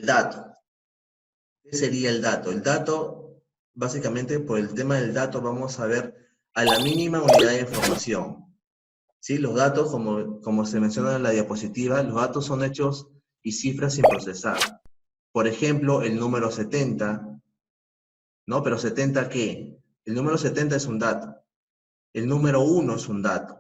El dato. ¿Qué sería el dato? El dato, básicamente, por el tema del dato, vamos a ver a la mínima unidad de información. ¿Sí? Los datos, como se menciona en la diapositiva, los datos son hechos y cifras sin procesar. Por ejemplo, el número 70, ¿no? Pero ¿70 qué? El número 70 es un dato. El número 1 es un dato.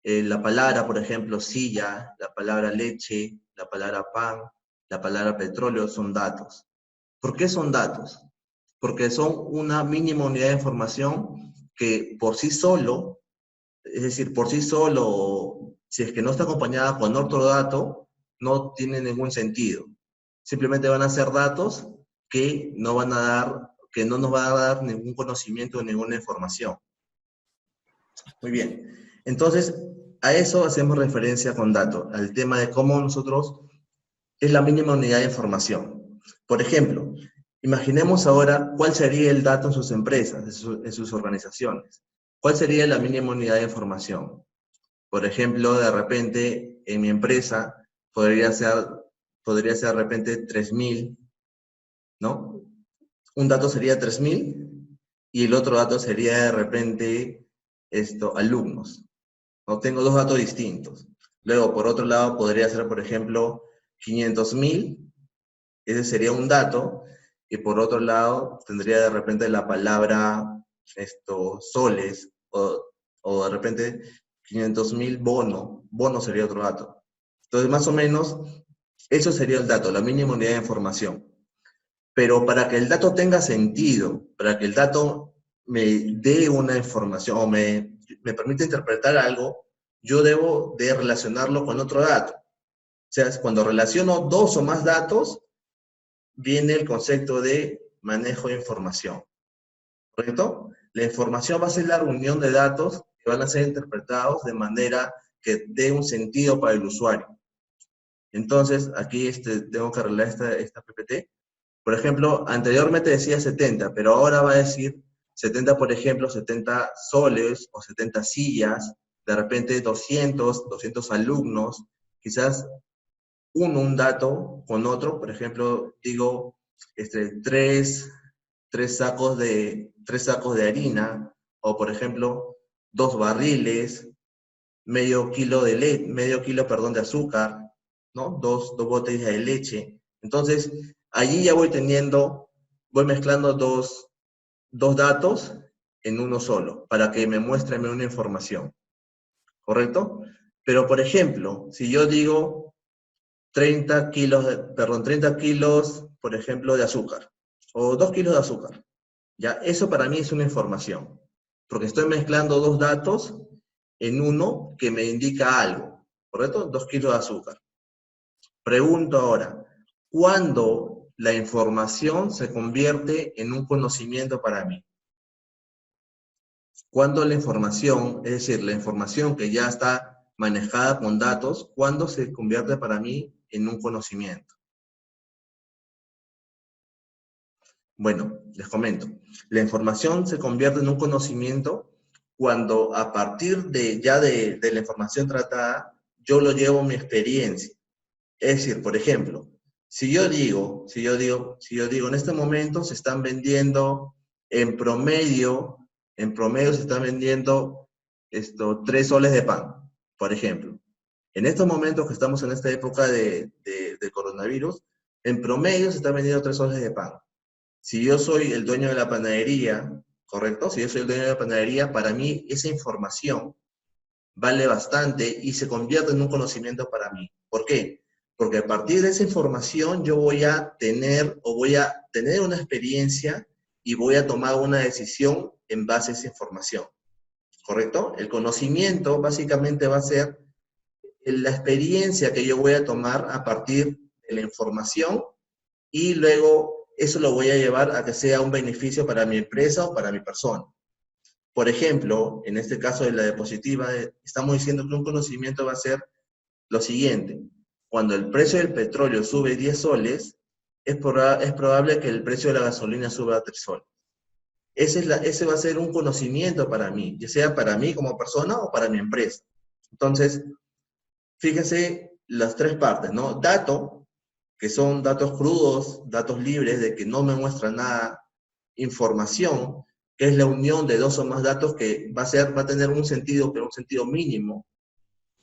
La palabra, por ejemplo, silla, la palabra leche, la palabra pan, la palabra petróleo son datos. ¿Por qué son datos? Porque son una mínima unidad de información que por sí solo, es decir, por sí solo, si es que no está acompañada con otro dato, no tiene ningún sentido. Simplemente van a ser datos que no van a dar, que no nos van a dar ningún conocimiento o ninguna información. Muy bien. Entonces, a eso hacemos referencia con datos, al tema de cómo nosotros es la mínima unidad de información. Por ejemplo, imaginemos ahora cuál sería el dato en sus empresas, en sus organizaciones. ¿Cuál sería la mínima unidad de información? Por ejemplo, de repente, en mi empresa podría ser de repente 3.000, ¿no? Un dato sería 3.000 y el otro dato sería de repente alumnos. ¿No? Tengo dos datos distintos. Luego, por otro lado, podría ser, por ejemplo, 500.000. Ese sería un dato, y por otro lado tendría de repente la palabra soles, o de repente 500.000 bono sería otro dato. Entonces, más o menos, eso sería el dato, la mínima unidad de información. Pero para que el dato tenga sentido, para que el dato me dé una información, o me permita interpretar algo, yo debo de relacionarlo con otro dato. O sea, cuando relaciono dos o más datos, viene el concepto de manejo de información, ¿correcto? La información va a ser la reunión de datos que van a ser interpretados de manera que dé un sentido para el usuario. Entonces, aquí tengo que arreglar esta PPT. Por ejemplo, anteriormente decía 70, pero ahora va a decir 70, por ejemplo, 70 soles o 70 sillas, de repente 200 alumnos, quizás un dato con otro, por ejemplo, digo, tres sacos de harina, o por ejemplo, 2 barriles, medio kilo, de azúcar, ¿no? Dos botellas de leche. Entonces, allí ya voy mezclando dos datos en uno solo, para que me muestre una información, ¿correcto? Pero, por ejemplo, si yo digo 30 kilos, por ejemplo, de azúcar, o 2 kilos de azúcar. Ya, eso para mí es una información, porque estoy mezclando dos datos en uno que me indica algo, ¿correcto? 2 kilos de azúcar. Pregunto ahora, ¿cuándo la información se convierte en un conocimiento para mí? ¿Cuándo la información, es decir, la información que ya está manejada con datos, cuándo se convierte para mí en un conocimiento? Bueno, les comento. La información se convierte en un conocimiento cuando a partir de la información tratada, yo lo llevo a mi experiencia. Es decir, por ejemplo, si yo digo, en este momento se están vendiendo en promedio se están vendiendo 3 soles de pan, por ejemplo. En estos momentos que estamos en esta época de coronavirus, en promedio se están vendiendo 3 soles de pan. Si yo soy el dueño de la panadería, ¿correcto? Si yo soy el dueño de la panadería, para mí esa información vale bastante y se convierte en un conocimiento para mí. ¿Por qué? Porque a partir de esa información yo voy a tener una experiencia y voy a tomar una decisión en base a esa información, ¿correcto? El conocimiento básicamente va a ser la experiencia que yo voy a tomar a partir de la información, y luego eso lo voy a llevar a que sea un beneficio para mi empresa o para mi persona. Por ejemplo, en este caso de la diapositiva, estamos diciendo que un conocimiento va a ser lo siguiente: cuando el precio del petróleo sube 10 soles, es probable que el precio de la gasolina suba a 3 soles. Ese va a ser un conocimiento para mí, ya sea para mí como persona o para mi empresa. Entonces, fíjense las tres partes, ¿no? Dato, que son datos crudos, datos libres, de que no me muestra nada, información, que es la unión de dos o más datos que va a tener un sentido, pero un sentido mínimo.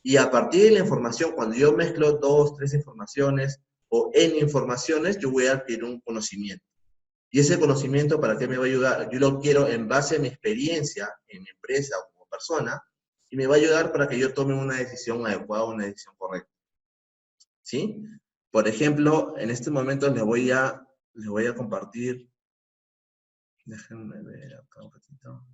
Y a partir de la información, cuando yo mezclo dos, tres informaciones o n informaciones, yo voy a adquirir un conocimiento. Y ese conocimiento, ¿para qué me va a ayudar? Yo lo quiero en base a mi experiencia en mi empresa o como persona, y me va a ayudar para que yo tome una decisión adecuada, una decisión correcta. ¿Sí? Por ejemplo, en este momento les voy a compartir. Déjenme ver acá un ratito.